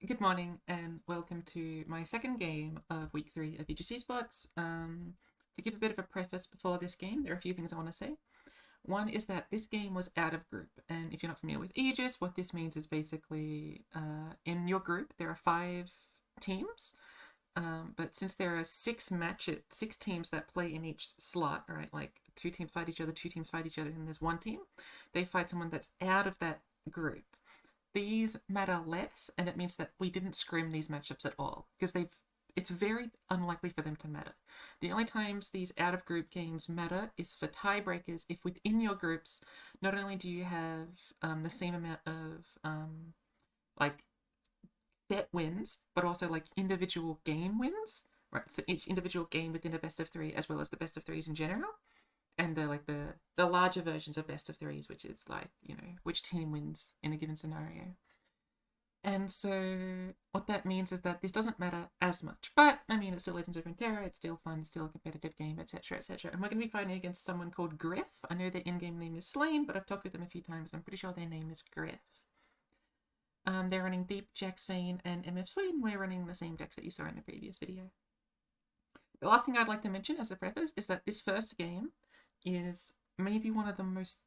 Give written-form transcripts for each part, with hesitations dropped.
Good morning and welcome to my second game of week 3 of VGC Spidz. To give a bit of a preface before this game, there are a few things I want to say. One is that this game was out of group, and if you're not familiar with Aegis, what this means is basically in your group there are 5 teams, but since there are 6 teams that play in each slot, right? Like 2 teams fight each other, 2 teams fight each other, and there's 1 team. They fight someone that's out of that group. These matter less, and it means that we didn't scrim these matchups at all because it's very unlikely for them to matter. The only times these out of group games matter is for tiebreakers if within your groups not only do you have the same amount of like set wins, but also like individual game wins, right? So each individual game within a best of 3 as well as the best of 3s in general. And the larger versions of best of 3s, which is like, which team wins in a given scenario. And so what that means is that this doesn't matter as much. But, I mean, it's still Legends of Runeterra, it's still fun, it's still a competitive game, etc, etc. And we're going to be fighting against someone called Griff. I know their in-game name is Slain, but I've talked with them a few times. I'm pretty sure their name is Griff. They're running Deep, Jax Vayne, and MF Swain. We're running the same decks that you saw in the previous video. The last thing I'd like to mention as a preface is that this first game is maybe one of the most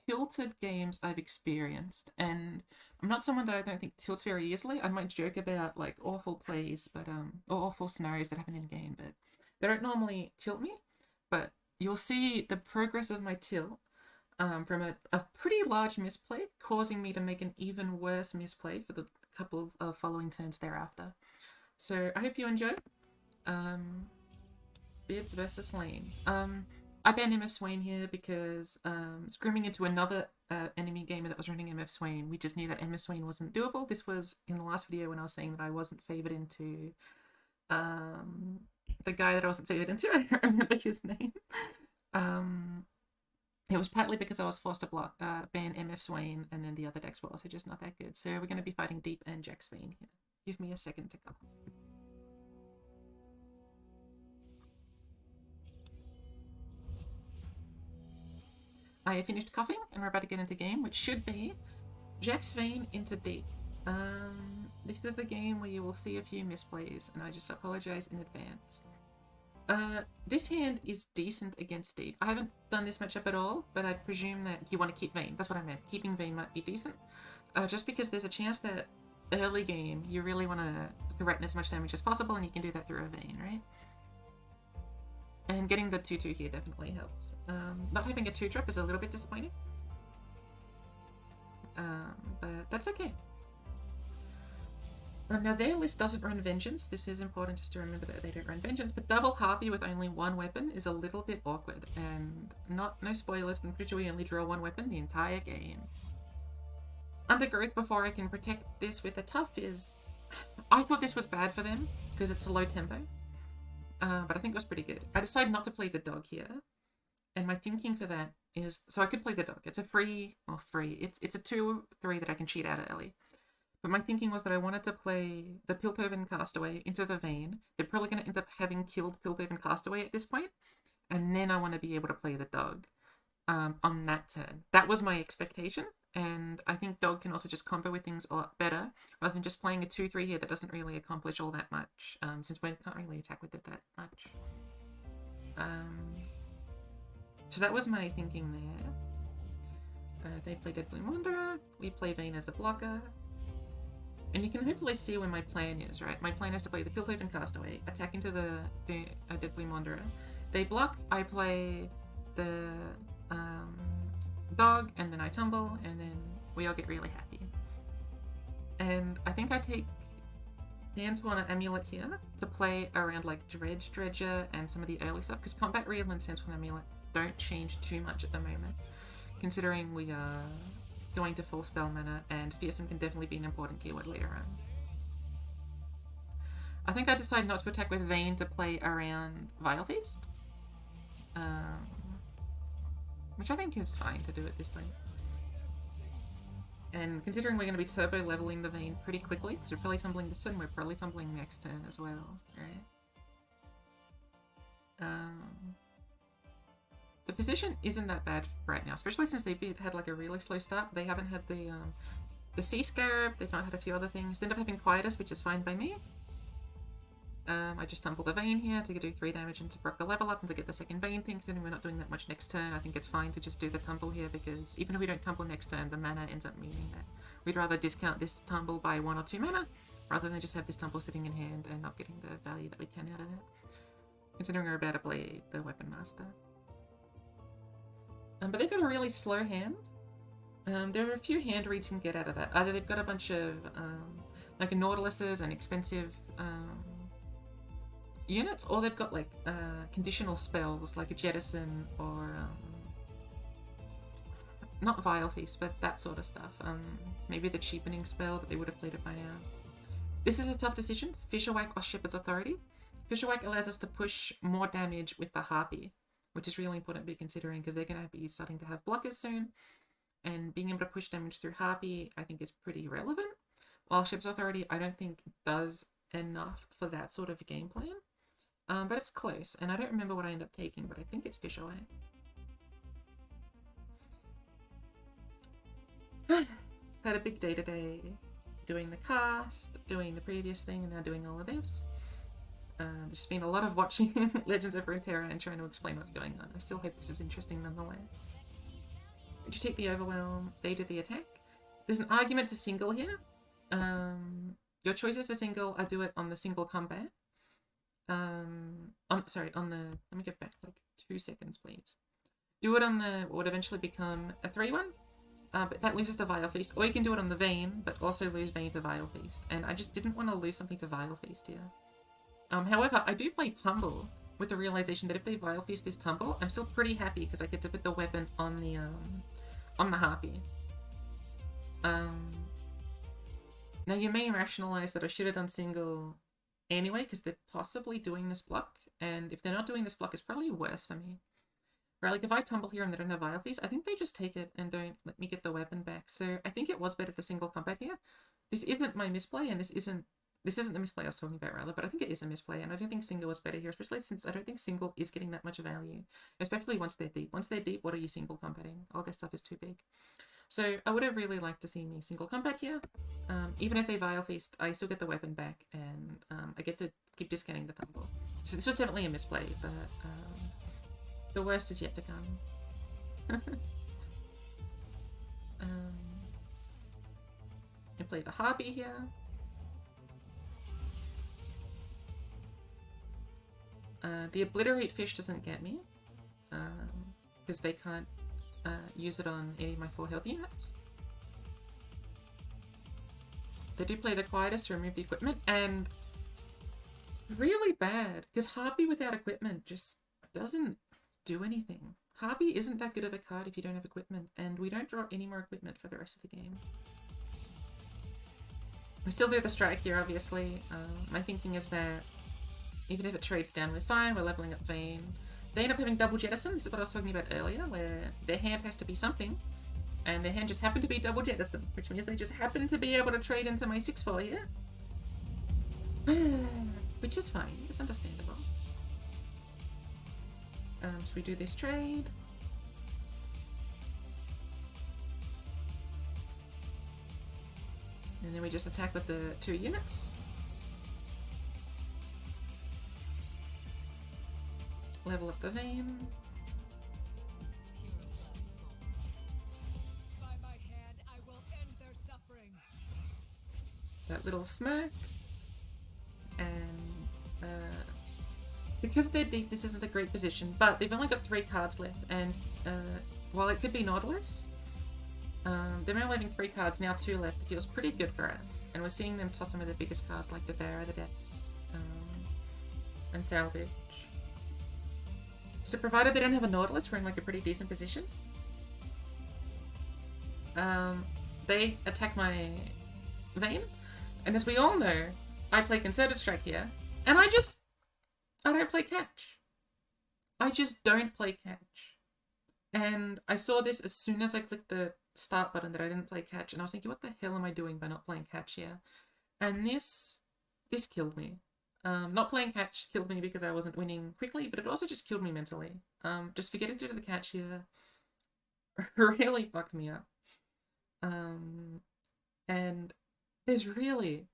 tilted games I've experienced, and I'm not someone that I don't think tilts very easily. I might joke about like awful plays, but or awful scenarios that happen in game, but they don't normally tilt me. But you'll see the progress of my tilt from a pretty large misplay causing me to make an even worse misplay for the couple of following turns thereafter. So I hope you enjoy. Spidz versus Lane. I banned MF Swain here because scrimming into another enemy gamer that was running MF Swain, we just knew that MF Swain wasn't doable. This was in the last video when I was saying that I wasn't favored into the guy that I wasn't favored into. I don't remember his name. It was partly because I was forced to ban MF Swain, and then the other decks were also just not that good. So we're going to be fighting Deep and Jax Vayne here. Give me a second to go. I finished coughing and we're about to get into game, which should be Jax Vayne into Deep. This is the game where you will see a few misplays, and I just apologize in advance. This hand is decent against Deep. I haven't done this matchup at all, but I'd presume that you want to keep Vayne. That's what I meant. Keeping Vayne might be decent. Just because there's a chance that early game you really want to threaten as much damage as possible, and you can do that through a Vayne, right? And getting the 2-2 here definitely helps. Not having a 2-drop is a little bit disappointing. But that's okay. Now their list doesn't run Vengeance. This is important just to remember that they don't run Vengeance, but double Harpy with only 1 weapon is a little bit awkward. And no spoilers, but I'm pretty sure we only draw 1 weapon the entire game. Undergrowth before I can protect this with a tough is... I thought this was bad for them because it's a low tempo. But I think it was pretty good. I decided not to play the dog here, and my thinking for that is, so I could play the dog. It's a free, it's a 2/3 that I can cheat out early. But my thinking was that I wanted to play the Piltover Castaway into the Vayne. They're probably going to end up having killed Piltover Castaway at this point, and then I want to be able to play the dog on that turn. That was my expectation. And I think Dog can also just combo with things a lot better, rather than just playing a 2-3 here that doesn't really accomplish all that much, since we can't really attack with it that much. So that was my thinking there. They play Dead Bloom Wanderer, we play Vayne as a blocker. And you can hopefully see where my plan is, right? My plan is to play the Piltover Castaway, attack into the Dead Bloom Wanderer. They block, I play the... dog, and then I tumble, and then we all get really happy. And I think I take Sandsworn Amulet here to play around like Dredger and some of the early stuff, because Combat Reel and Sandsworn Amulet don't change too much at the moment, considering we are going to full spell mana, and Fearsome can definitely be an important keyword later on. I think I decided not to attack with Vayne to play around Vile Feast. Which I think is fine to do at this point. And considering we're going to be turbo leveling the Vayne pretty quickly, because we're probably tumbling this turn, we're probably tumbling next turn as well, right? The position isn't that bad right now, especially since they've had like a really slow start. They haven't had the the Sea Scarab, they've not had a few other things. They end up having Quietus, which is fine by me. I just tumble the Vein here to do 3 damage and to proc the level up and to get the second Vein thing, considering we're not doing that much next turn. I think it's fine to just do the tumble here, because even if we don't tumble next turn, the mana ends up meaning that we'd rather discount this tumble by 1 or 2 mana, rather than just have this tumble sitting in hand and not getting the value that we can out of it. Considering we're about to play the Weapon Master. But they've got a really slow hand. There are a few hand reads you can get out of that. Either they've got a bunch of like Nautiluses and expensive units, or they've got like conditional spells like a Jettison or not Vile Feast, but that sort of stuff. Maybe the cheapening spell, but they would have played it by now. This is a tough decision. Fisherwhack or Shepherd's Authority. Fisherwhack allows us to push more damage with the Harpy, which is really important to be considering because they're going to be starting to have blockers soon. And being able to push damage through Harpy, I think, is pretty relevant. While Shepherd's Authority, I don't think does enough for that sort of game plan. But it's close, and I don't remember what I end up taking, but I think it's Fisherwhack. Had a big day today, doing the cast, doing the previous thing, and now doing all of this. There's been a lot of watching Legends of Runeterra and trying to explain what's going on. I still hope this is interesting nonetheless. Did you take the Overwhelm? They do the attack. There's an argument to single here. Your choices for single are do it on the single combat. Sorry, on the... Let me get back like 2 seconds, please. Do it on the... what would eventually become a 3-1. But that loses to Vile Feast. Or you can do it on the Vein, but also lose Vein to Vile Feast. And I just didn't want to lose something to Vile Feast here. However, I do play Tumble with the realization that if they Vile Feast this Tumble, I'm still pretty happy because I get to put the weapon on the Harpy. Now you may rationalize that I should have done single anyway because they're possibly doing this block, and if they're not doing this block, it's probably worse for me. Right, like if I tumble here and they don't have Vile Feast, I think they just take it and don't let me get the weapon back. So I think it was better to single combat here. This isn't my misplay, and this isn't the misplay I was talking about, rather, but I think it is a misplay, and I don't think single was better here, especially since I don't think single is getting that much value, especially once they're deep. Once they're deep, what are you single combating? All their stuff is too big. So I would have really liked to see me single combat here. Even if they Vile Feast, I still get the weapon back, and I get to keep discounting the tumble. So this was definitely a misplay, but the worst is yet to come. I play the Harpy here. The Obliterate Fish doesn't get me, because they can't use it on any of my 4 health units. They do play the Quietus to remove the equipment, and really bad, because Harpy without equipment just doesn't do anything. Harpy isn't that good of a card if you don't have equipment, and we don't draw any more equipment for the rest of the game. We still do the strike here, obviously. My thinking is that even if it trades down, we're fine. We're leveling up Vein. They end up having double Jettison. This is what I was talking about earlier, where their hand has to be something, and their hand just happened to be double Jettison, which means they just happen to be able to trade into my 6/4 here. Which is fine. It's understandable. So we do this trade. And then we just attack with the 2 units. Level up the Vein. That little smirk. And because they're deep, this isn't a great position, but they've only got 3 cards left, and while it could be Nautilus, they're only having 3 cards, now 2 left. It feels pretty good for us, and we're seeing them toss some of their biggest cards like Devour the Depths and Salvage. So provided they don't have a Nautilus, we're in like a pretty decent position. They attack my Vein, and as we all know, I play Concerted Strike here, and I don't play catch. I just don't play catch. And I saw this as soon as I clicked the start button that I didn't play catch, and I was thinking, what the hell am I doing by not playing catch here? And this killed me. Not playing catch killed me because I wasn't winning quickly, but it also just killed me mentally. Just forgetting to do the catch here really fucked me up. And there's really...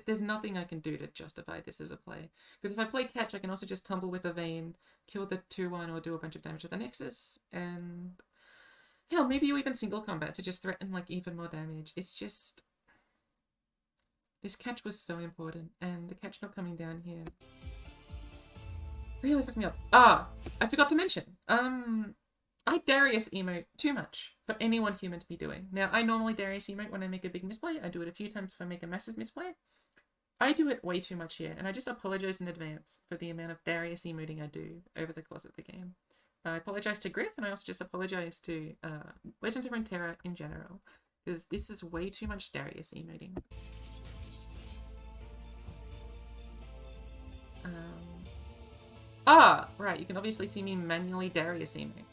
there's nothing I can do to justify this as a play. Because if I play catch, I can also just tumble with a Vayne, kill the 2-1 or do a bunch of damage with the Nexus, and... hell, maybe you even single combat to just threaten like even more damage. It's just... this catch was so important, and the catch not coming down here really fucked me up. Ah, I forgot to mention. I Darius emote too much for any one human to be doing. Now, I normally Darius emote when I make a big misplay. I do it a few times if I make a massive misplay. I do it way too much here, and I just apologize in advance for the amount of Darius emoting I do over the course of the game. I apologize to Griff, and I also just apologize to Legends of Runeterra in general, because this is way too much Darius emoting. Right, you can obviously see me manually Darius emote.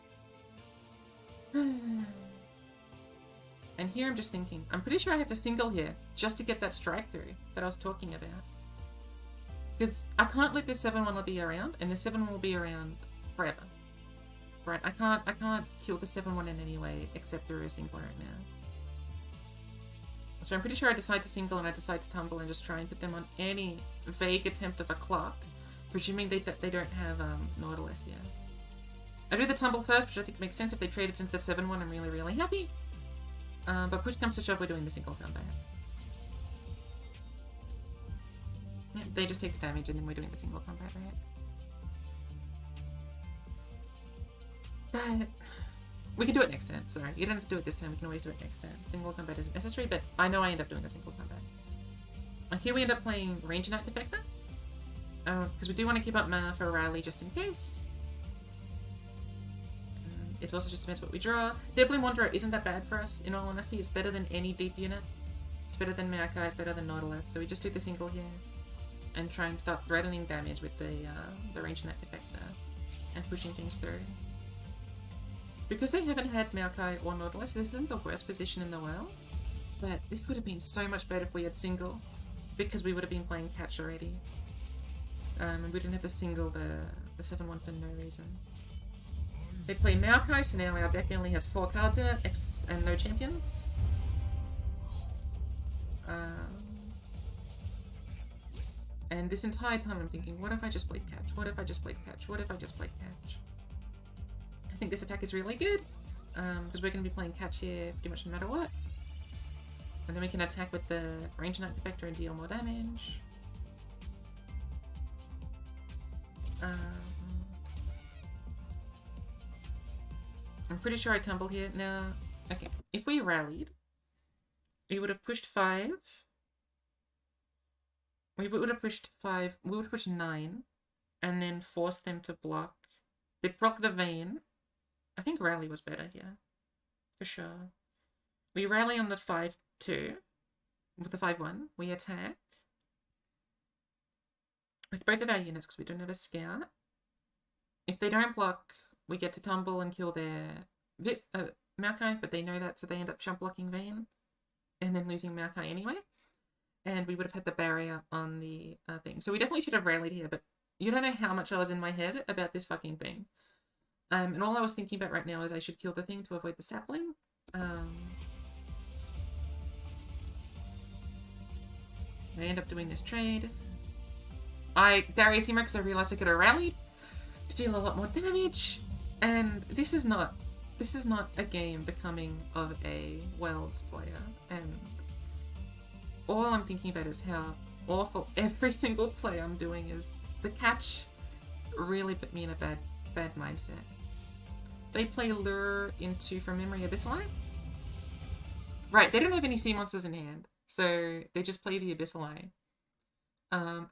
And here I'm just thinking, I'm pretty sure I have to single here just to get that strike through that I was talking about. Because I can't let this 7-1 be around, and the 7-1 will be around forever. Right, I can't kill the 7-1 in any way except through a single right now. So I'm pretty sure I decide to single and I decide to tumble and just try and put them on any vague attempt of a clock, presuming that they don't have Nautilus yet. I do the tumble first, which I think makes sense. If they trade it into the 7-1, I'm really, really happy. But push comes to shove, we're doing the single combat. Yeah, they just take the damage and then we're doing the single combat, right? But we can do it next turn, sorry. You don't have to do it this turn, we can always do it next turn. Single combat isn't necessary, but I know I end up doing a single combat. Here we end up playing Range Knight Defector. Because we do want to keep up mana for Rally just in case. It also just depends what we draw. Deadly Wanderer isn't that bad for us, in all honesty. It's better than any deep unit. It's better than Maokai, it's better than Nautilus. So we just do the single here. And try and start threatening damage with the Range Knight Defector. And pushing things through. Because they haven't had Maokai or Nautilus, this isn't the worst position in the world. But this would have been so much better if we had single. Because we would have been playing catch already. And we didn't have to single the 7-1 for no reason. They play Maokai, so now our deck only has 4 cards in it, and no champions. And this entire time I'm thinking, what if I just played catch? What if I just played catch? What if I just played catch? I think this attack is really good, because we're going to be playing catch here pretty much no matter what. And then we can attack with the Range Knight Defector and deal more damage. I'm pretty sure I tumble here. Now, okay, if we rallied, we would have pushed 5. We would have pushed 5, we would have pushed 9, and then forced them to block. They block the Vayne. I think rally was better here, for sure. We rally on the 5-2, with the 5-1. We attack with both of our units because we don't have a scout. If they don't block, we get to tumble and kill their Maokai, but they know that, so they end up jump blocking Vayne, and then losing Maokai anyway. And we would have had the barrier on the thing. So we definitely should have rallied here, but you don't know how much I was in my head about this fucking thing. And all I was thinking about right now is I should kill the thing to avoid the sapling. I end up doing this trade. I Darius Hemo because I realized I could have rallied to deal a lot more damage. And this is not a game becoming of a Worlds player. And all I'm thinking about is how awful every single play I'm doing is. The catch really put me in a bad mindset. They play Lure into, from memory, VLLY. Right, they don't have any sea monsters in hand, so they just play the VLLY.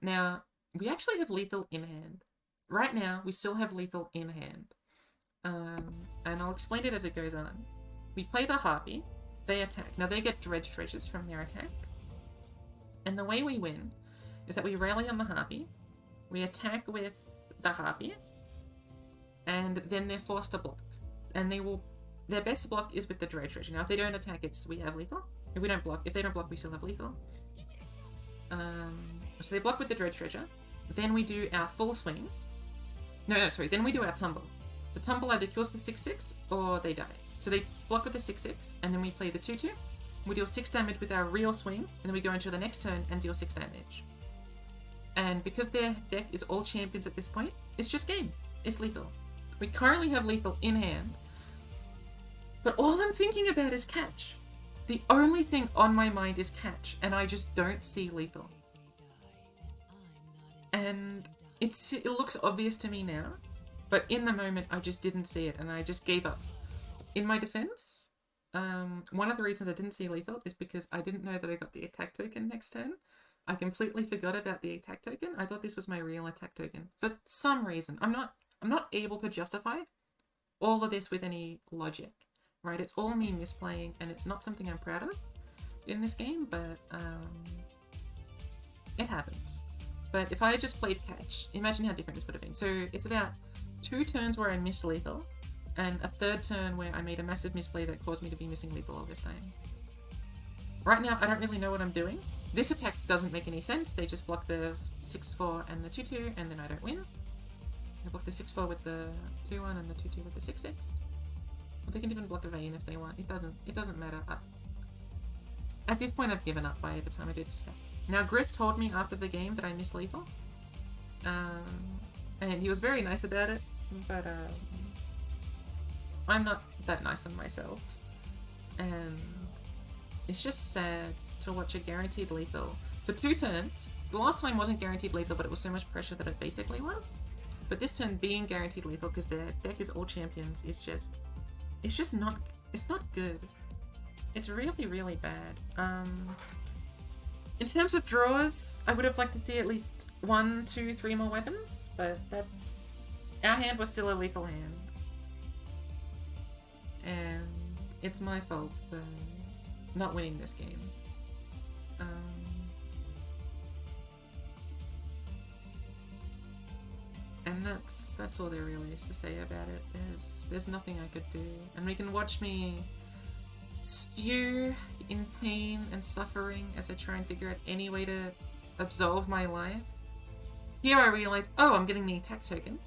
Now, we actually have lethal in hand. Right now, we still have lethal in hand. And I'll explain it as it goes on. We play the Harpy, they attack. Now, they get Dredge Treasures from their attack. And the way we win is that we rally on the Harpy, we attack with the Harpy, and then they're forced to block. And their best block is with the Dredge Treasure. Now, if they don't attack, we have lethal. If they don't block, we still have lethal. So they block with the Dredge Treasure. Then we do our full swing. Then we do our tumble. The tumble either kills the 6-6 or they die. So they block with the 6-6, and then we play the 2-2. we deal 6 damage with our real swing, and then we go into the next turn and deal 6 damage. And because their deck is all champions at this point, it's just game. It's lethal. We currently have lethal in hand, but all I'm thinking about is catch. The only thing on my mind is catch, and I just don't see lethal. And it looks obvious to me now, but in the moment I just didn't see it, and I just gave up. In my defense, one of the reasons I didn't see lethal is because I didn't know that I got the attack token next turn. I completely forgot about the attack token. I thought this was my real attack token. For some reason, I'm not able to justify all of this with any logic, right? It's all me misplaying, and it's not something I'm proud of in this game, but it happens. But if I had just played catch, imagine how different this would have been. So it's about 2 turns where I missed lethal, and a 3rd turn where I made a massive misplay that caused me to be missing lethal all this time. Right now, I don't really know what I'm doing. This attack doesn't make any sense. They just block the 6-4 and the 2-2, and then I don't win. They block the 6-4 with the 2-1 and the 2-2 with the 6-6. Well, they can even block a Vayne if they want. It doesn't matter. At this point, I've given up by the time I did step. Now, Griff told me after the game that I missed lethal. And he was very nice about it, but I'm not that nice on myself. And it's just sad to watch a guaranteed lethal for 2 turns. The last time wasn't guaranteed lethal, but it was so much pressure that it basically was. But this turn being guaranteed lethal because their deck is all champions is just... it's not good. It's really, really bad. In terms of draws, I would have liked to see at least 1, 2, 3 more weapons, but that's... our hand was still a lethal hand. And it's my fault for not winning this game. And that's all there really is to say about it. There's nothing I could do. And we can watch me stew in pain and suffering as I try and figure out any way to absolve my life. Here I realize, oh, I'm getting the attack token,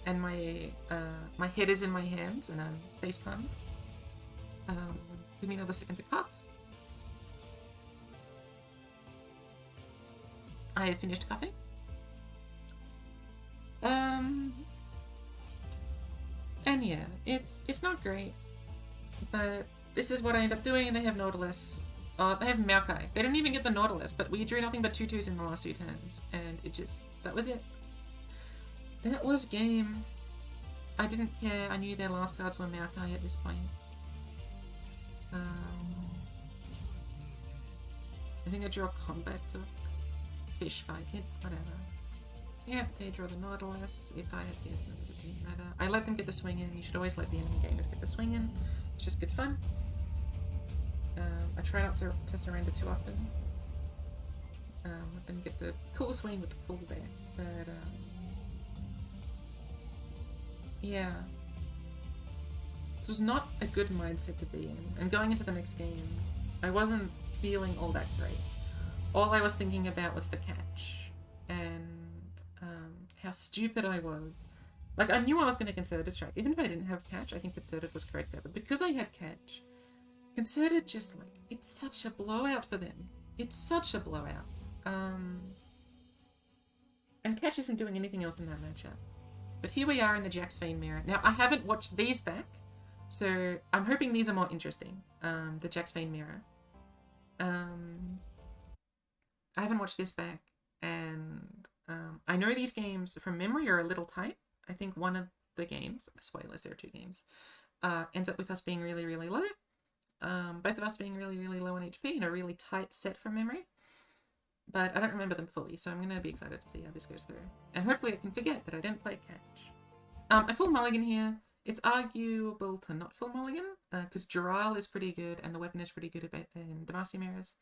and my head is in my hands, and I'm face palmed. Give me another second to cough. I have finished coughing. And yeah, it's not great, but this is what I end up doing, and they have Nautilus. They have Maokai. They didn't even get the Nautilus, but we drew nothing but 2-2s in the last 2 turns, and that was it. That was game. I didn't care. I knew their last cards were Maokai at this point. I think I drew a combat cook. Fish fight hit, whatever. Yeah, they draw the Nautilus. If I had guessed, it didn't matter. I let them get the swing in. You should always let the enemy gamers get the swing in. It's just good fun. I try not to surrender too often. Let them get the cool swing with the cool bear. But, yeah. This was not a good mindset to be in. And going into the next game, I wasn't feeling all that great. All I was thinking about was the catch. And how stupid I was. Like, I knew I was going to Concerted Strike. Even if I didn't have catch, I think Concerted was correct there. But because I had catch, Concerted just, like, it's such a blowout for them. It's such a blowout. And catch isn't doing anything else in that matchup. But here we are in the Jack's Vayne mirror. Now, I haven't watched these back, so I'm hoping these are more interesting. The Jack's Vayne mirror. I haven't watched this back, and I know these games from memory are a little tight. I think one of the games, spoilers, there are 2 games, ends up with us being really, really low. Both of us being really, really low on HP in a really tight set from memory. But I don't remember them fully, so I'm going to be excited to see how this goes through. And hopefully I can forget that I didn't play catch. I full mulligan here. It's arguable to not full mulligan, because Dural is pretty good, and the weapon is pretty good in Demacia mirrors.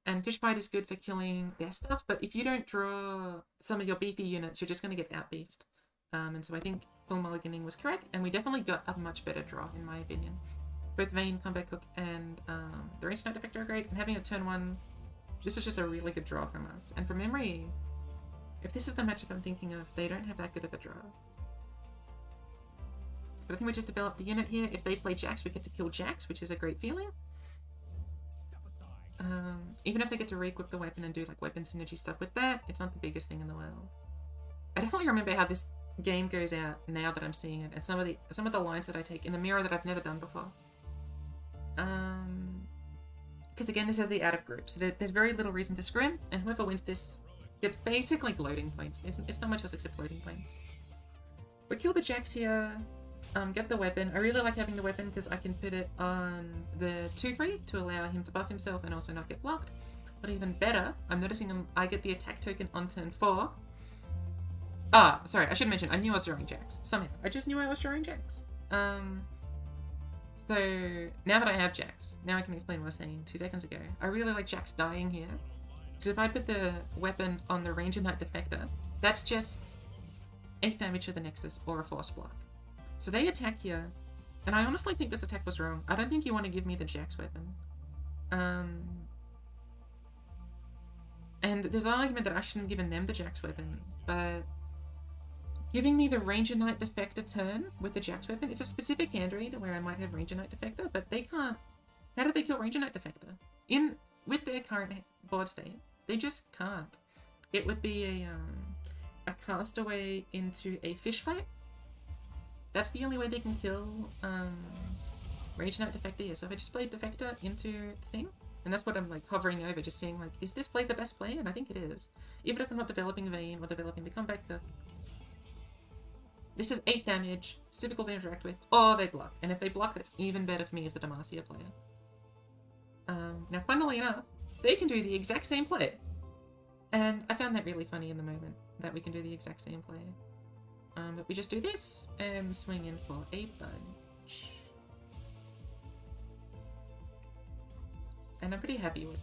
And Fish Bite is good for killing their stuff, but if you don't draw some of your beefy units, you're just going to get out-beefed. And so I think full mulliganing was correct, and we definitely got a much better draw, in my opinion. Both Vayne, Combat Cook, and the Range Knight Defector are great, and having a turn 1, this was just a really good draw from us. And from memory, if this is the matchup I'm thinking of, they don't have that good of a draw. But I think we just developed the unit here. If they play Jax, we get to kill Jax, which is a great feeling. Even if they get to re-equip the weapon and do like weapon synergy stuff with that, it's not the biggest thing in the world. I definitely remember how this game goes out now that I'm seeing it, and some of the lines that I take in a mirror that I've never done before. Because again, this is the out of group, so there's very little reason to scrim, and whoever wins this gets basically gloating points. It's not much else except gloating points. We kill the Jax here, get the weapon. I really like having the weapon because I can put it on the 2-3 to allow him to buff himself and also not get blocked. But even better, I'm noticing I get the attack token on turn 4. Ah, sorry, I should mention, I knew I was drawing Jax. Somehow, I just knew I was drawing Jax. So, now that I have Jax, now I can explain what I was saying 2 seconds ago. I really like Jax dying here. Because if I put the weapon on the Ranger Knight Defector, that's just 8 damage to the Nexus or a force block. So they attack here, and I honestly think this attack was wrong. I don't think you want to give me the Jax weapon. And there's an argument that I shouldn't have given them the Jax weapon, but giving me the Ranger Knight Defector turn with the Jax weapon, it's a specific hand read where I might have Ranger Knight Defector, but they can't. How do they kill Ranger Knight Defector? With their current board state, they just can't. It would be a castaway into a fish fight. That's the only way they can kill Ranger Knight Defector here. So if I just played Defector into the thing, and that's what I'm like hovering over, just seeing like, is this play the best play? And I think it is. Even if I'm not developing Vayne or developing the comeback hook. This is 8 damage, it's difficult to interact with, or they block. And if they block, that's even better for me as the Demacia player. Now, funnily enough, they can do the exact same play. And I found that really funny in the moment, that we can do the exact same play. But we just do this, and swing in for a bunch. And I'm pretty happy with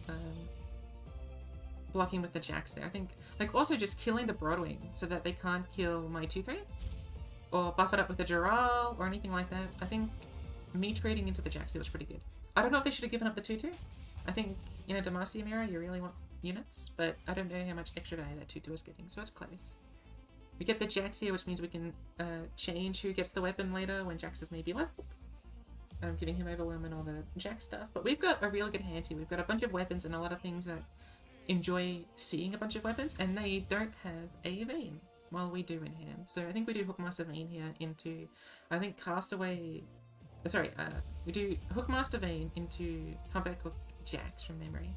blocking with the Jax there. I think, like, also just killing the Broadwing, so that they can't kill my 2-3. Or buff it up with a Dural, or anything like that. I think me trading into the Jax here was pretty good. I don't know if they should have given up the 2-2. I think in a Demacia mirror, you really want units, but I don't know how much extra value that 2-2 is getting, so it's close. We get the Jax here, which means we can change who gets the weapon later when Jax is maybe leveled. Giving him Overwhelm and all the Jax stuff. But we've got a real good hand here. We've got a bunch of weapons and a lot of things that enjoy seeing a bunch of weapons, and they don't have a Vayne, while we do in hand. So I think we do Hookmaster Vayne here into, I think, Castaway... Sorry, we do Hookmaster Vayne into Comeback Hook Jax from memory.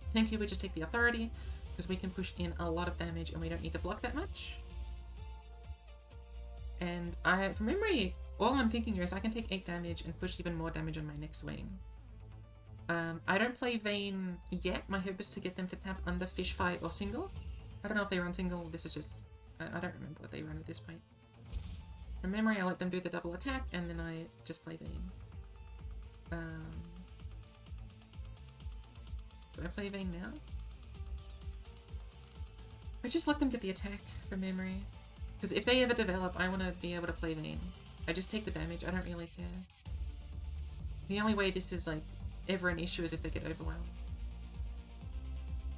I think here we just take the Authority, because we can push in a lot of damage and we don't need to block that much. And from memory, all I'm thinking here is I can take 8 damage and push even more damage on my next swing. I don't play Vayne yet. My hope is to get them to tap under Fish Fight or Single. I don't know if they run Single. This is just... I don't remember what they run at this point. From memory, I let them do the double attack, and then I just play Vayne. Do I play Vayne now? I just let them get the attack from memory. Because if they ever develop, I want to be able to play Vayne. I just take the damage, I don't really care. The only way this is like ever an issue is if they get overwhelmed.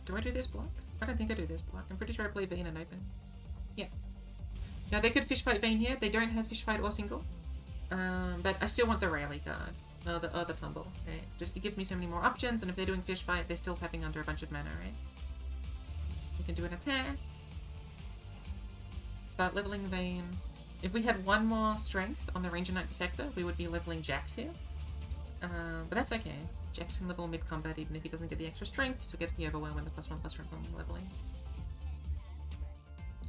Do I do this block? I don't think I do this block. I'm pretty sure I play Vayne and open. Yeah. Now they could fish fight Vayne here. They don't have fish fight or single. But I still want the rally card. Or the tumble, right? Just it gives me so many more options, and if they're doing fish fight, they're still tapping under a bunch of mana, right? We can do an attack. Start leveling Vayne. If we had one more strength on the Ranger Knight Defector, we would be leveling Jax here. But that's okay. Jax can level mid-combat even if he doesn't get the extra strength, so he gets the overwhelm and the +1/+1 leveling.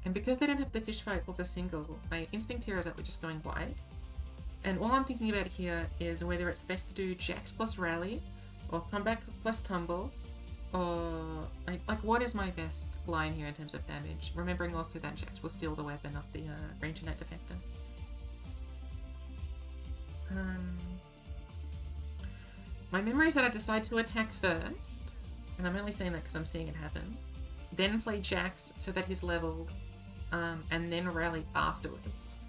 And because they don't have the fish fight or the single, my instinct here is that we're just going wide. And all I'm thinking about here is whether it's best to do Jax plus Rally, or Comeback plus Tumble, or... Like, what is my best line here in terms of damage? Remembering also that Jax will steal the weapon of the Ranger Knight Defector. My memory is that I decide to attack first, and I'm only saying that because I'm seeing it happen. Then play Jax so that he's leveled, and then rally afterwards.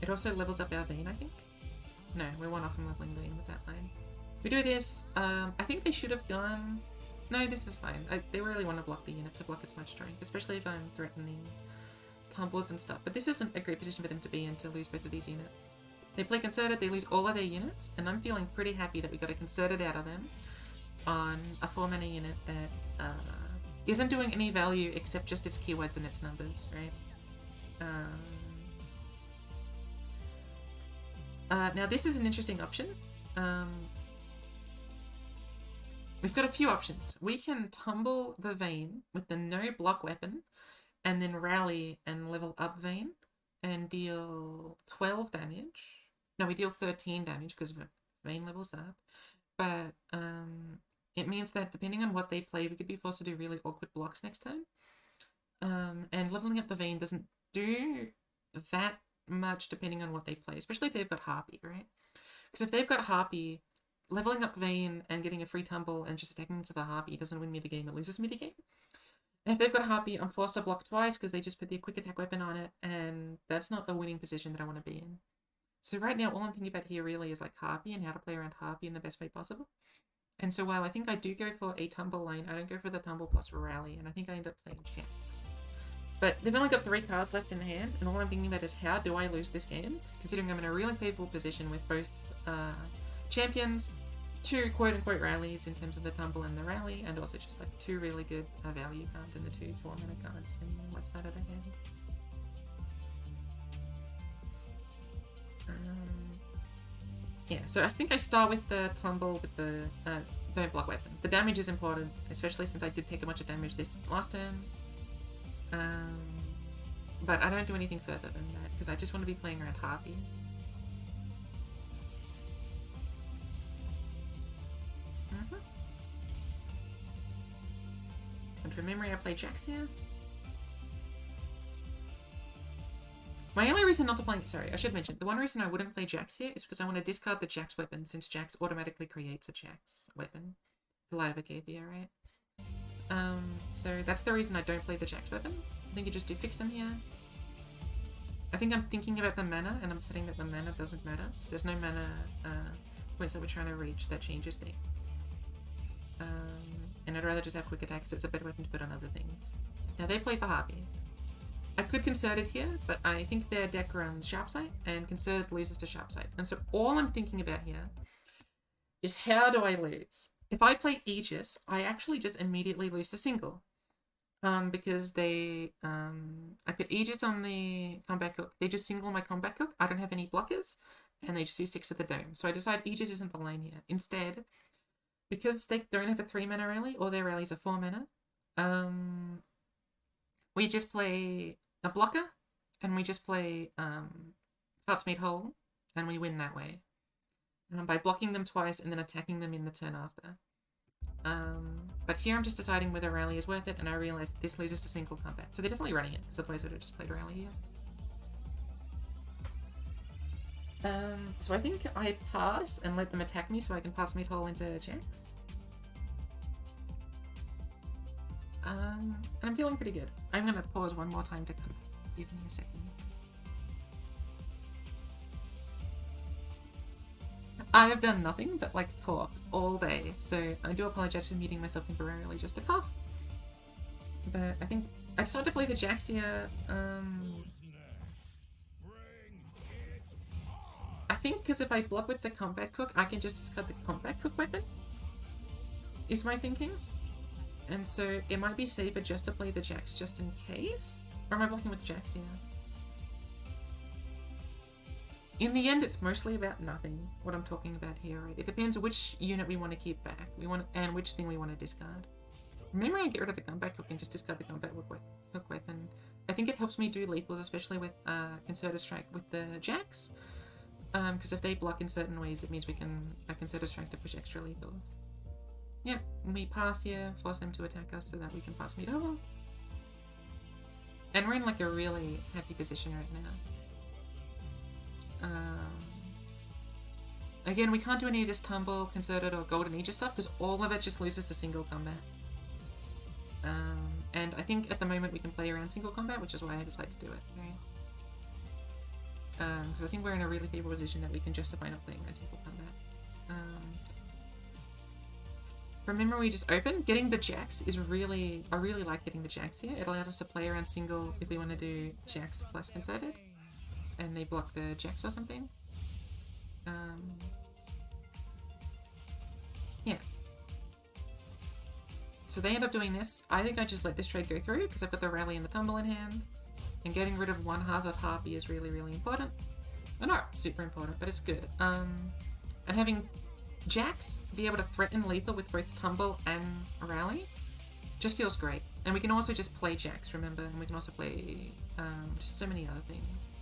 It also levels up our Vayne, I think? No, we're one off from leveling Vayne with that line. We do this, I think they should have gone... No, this is fine. They really want to block the unit to block its much strength, especially if I'm threatening tumbles and stuff. But this isn't a great position for them to be in to lose both of these units. They play Concerted, they lose all of their units, and I'm feeling pretty happy that we got a Concerted out of them. on a 4-mana unit that isn't doing any value except just its keywords and its numbers, right? Now this is an interesting option. We've got a few options. We can tumble the Vayne with the no block weapon, and then rally and level up Vayne and deal 12 damage. No, we deal 13 damage because Vayne levels up. But it means that depending on what they play, we could be forced to do really awkward blocks next time. And leveling up the Vayne doesn't do that much depending on what they play, especially if they've got Harpy, right? Because if they've got Harpy, leveling up Vayne and getting a free tumble and just attacking into the Harpy doesn't win me the game, it loses me the game. And if they've got Harpy, I'm forced to block twice because they just put the quick attack weapon on it, and that's not the winning position that I want to be in. So right now, all I'm thinking about here really is like Harpy and how to play around Harpy in the best way possible. And so while I think I do go for a tumble lane, I don't go for the tumble plus rally, and I think I end up playing Jax. But they've only got 3 cards left in hand, and all I'm thinking about is how do I lose this game, considering I'm in a really favourable position with both champions, 2 quote-unquote rallies in terms of the tumble and the rally, and also just like 2 really good value cards and the 2 4-mana cards in the left side of the hand. Yeah, so I think I start with the tumble with the don't block weapon. The damage is important, especially since I did take a bunch of damage this last turn. But I don't do anything further than that because I just want to be playing around Harpy. And from memory, I play Jax here. My only reason not to play... Sorry, I should mention. The one reason I wouldn't play Jax here is because I want to discard the Jax weapon since Jax automatically creates a Jax weapon. The Light of Acacia, right? So that's the reason I don't play the Jax weapon. I think you just do fix them here. I think I'm thinking about the mana, and I'm saying that the mana doesn't matter. There's no mana points that we're trying to reach that changes things. And I'd rather just have quick attack because it's a better weapon to put on other things. Now they play for Harpy. I could Concerted here, but I think their deck runs Sharpsight, and Concerted loses to Sharpsight. And so all I'm thinking about here is how do I lose? If I play Aegis, I actually just immediately lose to single. Because they, I put Aegis on the combat hook, they just single my combat hook, I don't have any blockers, and they just do 6 of the dome. So I decide Aegis isn't the lane here. Instead, because they don't have a 3-mana rally, or their rallies are 4 mana, we just play a blocker, and we just play Hearts Made Whole, and we win that way. By blocking them twice and then attacking them in the turn after. But here I'm just deciding whether rally is worth it, and I realize this loses to single combat. So they're definitely running it, because otherwise I would have just played rally here. So I think I pass and let them attack me so I can pass Made Whole into Jax. And I'm feeling pretty good. I'm gonna pause one more time to come. Give me a second. I have done nothing but like talk all day, so I do apologize for muting myself temporarily just to cough. But I think I decided to play the Jax here. I think because if I block with the combat cook, I can just discard the combat cook weapon, is my thinking. And so it might be safer just to play the Jax just in case. Or am I blocking with the Jax here? In the end, it's mostly about nothing, what I'm talking about here, right? It depends which unit we want to keep back, and which thing we want to discard. Remember, I get rid of the combat hook and just discard the combat hook weapon. I think it helps me do lethals, especially with Concerted Strike with the Jax. Because if they block in certain ways, it means we can Concerted Strike to push extra lethals. Yeah, we pass here, force them to attack us so that we can pass Made Whole. And we're in like a really happy position right now. Again, we can't do any of this tumble, concerted, or golden aegis stuff because all of it just loses to single combat. And I think at the moment we can play around single combat, which is why I decided to do it. Right? Because I think we're in a really favorable position that we can justify not playing around single combat. Remember, we just open. Getting the Jax is really... I really like getting the Jax here. It allows us to play around single if we want to do Jax plus concerted. And they block the Jax or something. Yeah. So they end up doing this. I think I just let this trade go through because I've got the Rally and the Tumble in hand. And getting rid of one half of Harpy is really, really important. Well, not super important, but it's good. And having Jax be able to threaten lethal with both Tumble and Rally just feels great. And we can also just play Jax, remember? And we can also play just so many other things.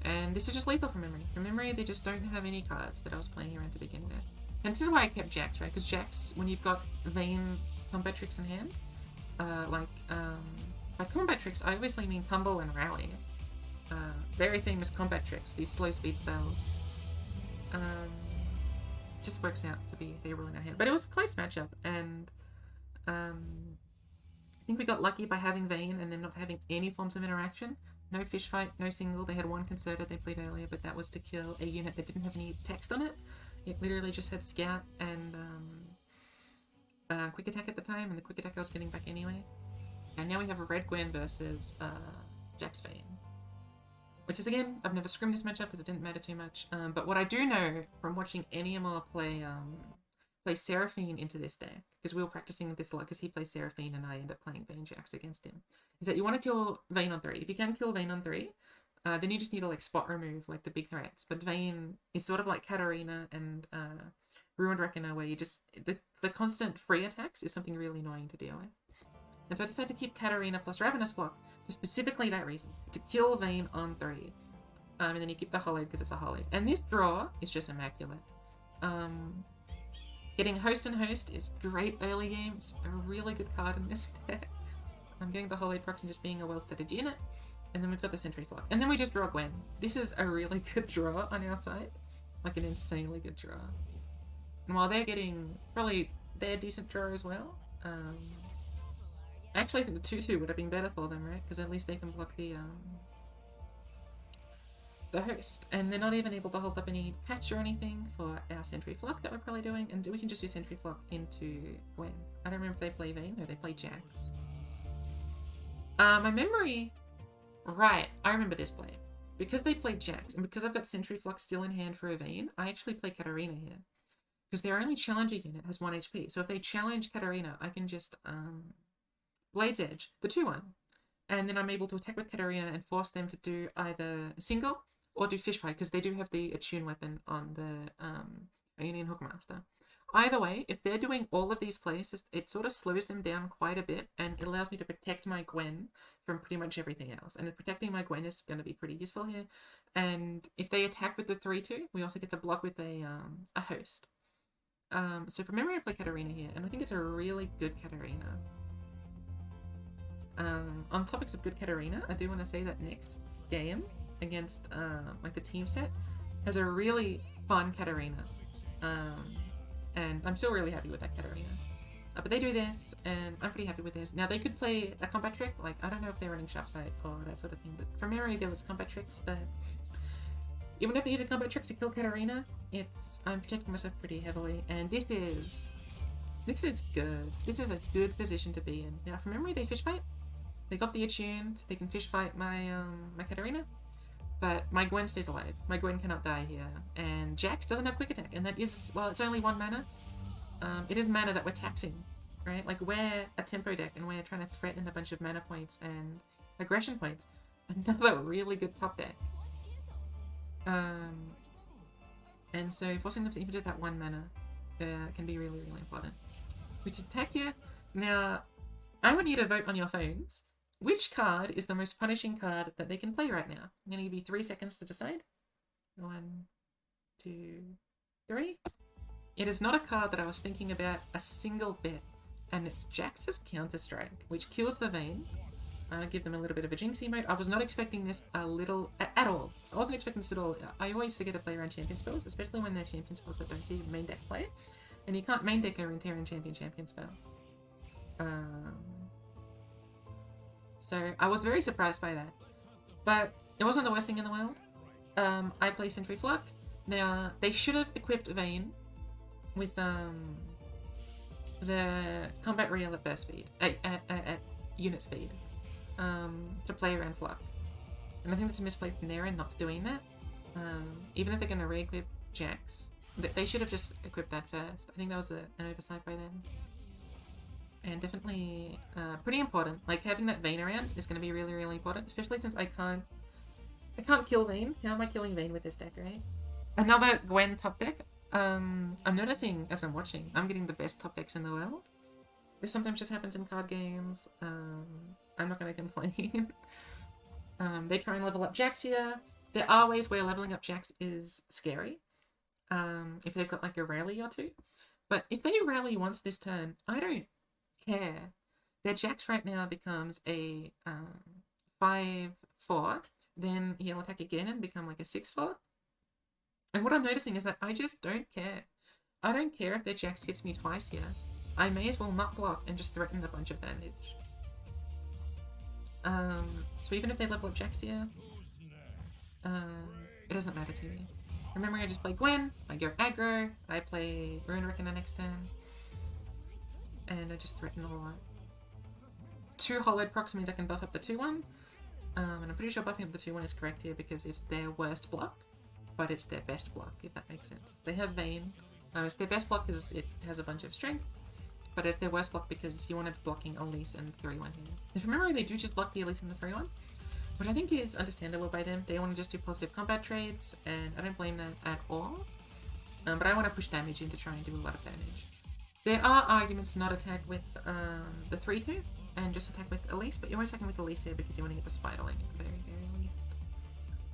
And this is just lethal from memory. From memory, they just don't have any cards that I was playing around to begin with. And this is why I kept Jax, right? Because Jax, when you've got Vayne combat tricks in hand, by combat tricks, I obviously mean Tumble and Rally. Very famous combat tricks, these slow speed spells. Just works out to be favorable in our hand. But it was a close matchup, and I think we got lucky by having Vayne and them not having any forms of interaction. No fish fight, no single. They had one concerted they played earlier, but that was to kill a unit that didn't have any text on it. It literally just had Scout and Quick Attack at the time, and the Quick Attack I was getting back anyway. And now we have a Red Gwen versus Jax Vayne. Which is, again, I've never scrimmed this matchup because it didn't matter too much. But what I do know from watching Eniamore play Seraphine into this deck, because we were practicing this a lot because he plays Seraphine and I end up playing Vayne Jax against him, is that you want to kill Vayne on 3. If you can kill Vayne on 3, then you just need to like spot remove like the big threats. But Vayne is sort of like Katarina and Ruined Reckoner, where you just the constant free attacks is something really annoying to deal with. And so I decided to keep Katarina plus Ravenous Flock for specifically that reason, to kill Vayne on 3. And then you keep the Hollowed because it's a Hollowed. And this draw is just immaculate. Getting Host and Host is great early game. It's a really good card in this deck. I'm getting the Hollowed procs and just being a well-studded unit. And then we've got the Sentry Flock. And then we just draw Gwen. This is a really good draw on our side. Like an insanely good draw. And while they're getting probably their decent draw as well, I actually think the 2-2 would have been better for them, right? Because at least they can block the host. And they're not even able to hold up any patch or anything for our Sentry Flock that we're probably doing. And we can just do Sentry Flock into Gwen. I don't remember if they play Vayne. No, they play Jax. My memory... Right, I remember this play. Because they played Jax, and because I've got Sentry Flock still in hand for a Vayne, I actually play Katarina here. Because their only challenger unit has 1 HP. So if they challenge Katarina, I can just... Blade's Edge, the 2-1. And then I'm able to attack with Katarina and force them to do either single or do fish fight, because they do have the attune weapon on the Ionian Hookmaster. Either way, if they're doing all of these plays, it sort of slows them down quite a bit, and it allows me to protect my Gwen from pretty much everything else. And protecting my Gwen is going to be pretty useful here. And if they attack with the 3-2, we also get to block with a host. So from memory, I play Katarina here, and I think it's a really good Katarina. On topics of good Katarina, I do want to say that next game against like the team set has a really fun Katarina. And I'm still really happy with that Katarina. But they do this, and I'm pretty happy with this. Now, they could play a combat trick, like, I don't know if they're running Sharp Sight or that sort of thing, but from memory, there was combat tricks, but even if they use a combat trick to kill Katarina, I'm protecting myself pretty heavily, and this is good. This is a good position to be in. Now, from memory, they fish fight. They got the attune, so they can fish fight my Katarina. But my Gwen stays alive. My Gwen cannot die here. And Jax doesn't have Quick Attack, and that is, well, it's only 1 mana. It is mana that we're taxing, right? Like, we're a tempo deck, and we're trying to threaten a bunch of mana points and aggression points. Another really good top deck. And so forcing them to even do that 1 mana can be really, really important. Which is attack here. Now, I want you to vote on your phones. Which card is the most punishing card that they can play right now? I'm going to give you 3 seconds to decide. 1, 2, 3. It is not a card that I was thinking about a single bit, and it's Jax's Counter-Strike, which kills the Vayne. Give them a little bit of a jinxie mode. I was not expecting this at all. I wasn't expecting this at all. I always forget to play around champion spells, especially when they're champion spells that don't see main deck play. And you can't main deck a Runeterra champion spell. So I was very surprised by that. But it wasn't the worst thing in the world. I play Sentry Flock. Now, they should have equipped Vayne with the combat reel at burst speed, at unit speed, to play around Flock. And I think that's a misplay from their end not doing that. Even if they're going to re-equip Jax, They should have just equipped that first. I think that was an oversight by them. And definitely pretty important. Like, having that Vayne around is going to be really, really important, especially since I can't kill Vayne. How am I killing Vayne with this deck, right? Another Gwen top deck. I'm noticing as I'm watching, I'm getting the best top decks in the world. This sometimes just happens in card games. I'm not going to complain. They try and level up Jax here. There are ways where leveling up Jax is scary. If they've got like a rally or two. But if they rally once this turn, I don't care. Their Jax right now becomes a 5-4. Then he'll attack again and become like a 6-4. And what I'm noticing is that I just don't care. I don't care if their Jax hits me twice here. I may as well not block and just threaten a bunch of damage. So even if they level up Jax here, it doesn't matter to me. Remember, I just play Gwen, I go aggro, I play Runeterra next turn, and I just threaten a lot. 2 hollowed procs means I can buff up the 2-1, and I'm pretty sure buffing up the 2-1 is correct here because it's their worst block, but it's their best block, if that makes sense. They have Vayne. It's their best block because it has a bunch of strength, but it's their worst block because you want to be blocking Elise and 3-1 here. If you remember, they do just block the Elise and the 3-1, which I think is understandable by them. They want to just do positive combat trades, and I don't blame that at all. But I want to push damage in to try and do a lot of damage. There are arguments to not attack with the 3-2, and just attack with Elise, but you're always attacking with Elise here because you want to get the Spider Link at the very, very least.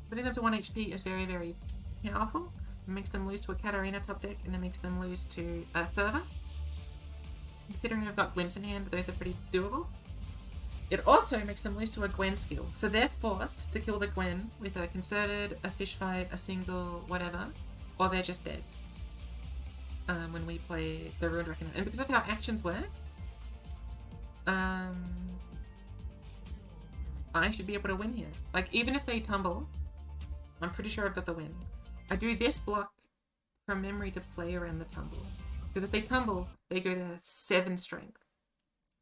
Putting them to 1 HP is very, very powerful. It makes them lose to a Katarina top deck, and it makes them lose to a Fervor. Considering I've got Glimpse in hand, those are pretty doable. It also makes them lose to a Gwen skill, so they're forced to kill the Gwen with a Concerted, a Fish Fight, a Single, whatever, or they're just dead. When we play the Runeterra. And because of how actions work, I should be able to win here. Like, even if they tumble, I'm pretty sure I've got the win. I do this block from memory to play around the tumble. Because if they tumble, they go to 7 strength.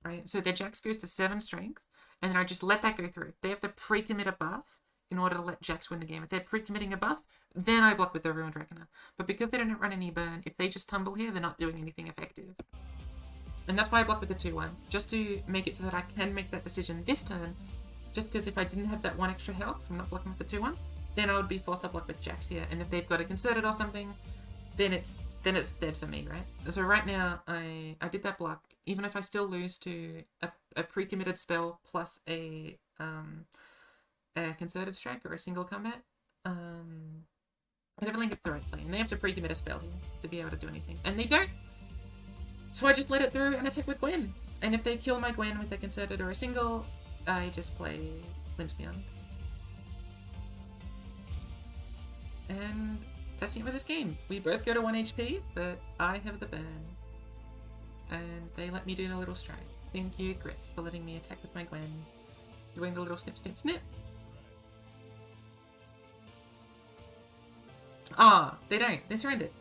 Right? So their Jax goes to 7 strength, and then I just let that go through. They have to pre-commit a buff in order to let Jax win the game. If they're pre-committing a buff, then I block with the Ruined Reckoner. But because they don't run any burn, if they just tumble here, they're not doing anything effective. And that's why I block with the 2-1, just to make it so that I can make that decision this turn, just because if I didn't have that 1 extra health from not blocking with the 2-1, then I would be forced to block with Jax here. And if they've got a Concerted or something, then it's dead for me, right? So right now, I did that block. Even if I still lose to a pre-committed spell plus a Concerted Strike or a single combat, I definitely think it's the right play. And they have to pre-commit a spell here to be able to do anything. And they don't! So I just let it through and attack with Gwen. And if they kill my Gwen with a Concerted or a single, I just play Glimpse Beyond. And that's it with this game. We both go to 1 HP, but I have the burn. And they let me do the little strike. Thank you, Griff, for letting me attack with my Gwen. Doing the little snip, snip, snip. Ah, they don't. They surrendered.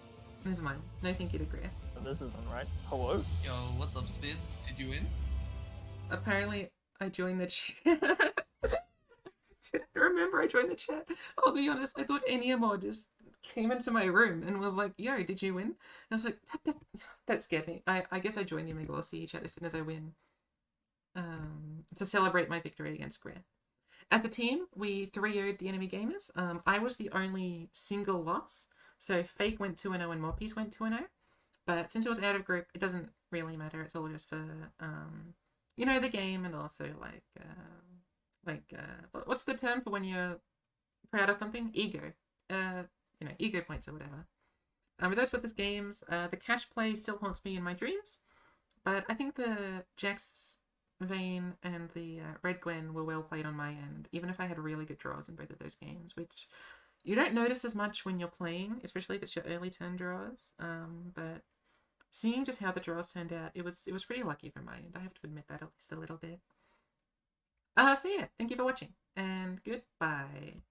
Never mind. No thank you to Griff. This isn't right. Hello? Yo, what's up, Spidz? Did you win? Apparently, I joined the chat. Didn't remember I joined the chat. I'll be honest, I thought Eniamor just came into my room and was like, yo, did you win? And I was like, that scared me. I guess I joined the VLLY chat as soon as I win. To celebrate my victory against Griff. As a team, we 3-0'd the enemy gamers. I was the only single loss. So Fake went 2-0 and Moppies went 2-0. But since it was out of group, it doesn't really matter. It's all just for, you know, the game, and also what's the term for when you're proud of something? Ego. You know, ego points or whatever. With those with this games, the cash play still haunts me in my dreams, but I think the Jax, Vayne, and the Red Gwen were well played on my end, even if I had really good draws in both of those games, which you don't notice as much when you're playing, especially if it's your early turn draws. But seeing just how the draws turned out, it was pretty lucky from my end. I have to admit that at least a little bit. So yeah, thank you for watching, and goodbye.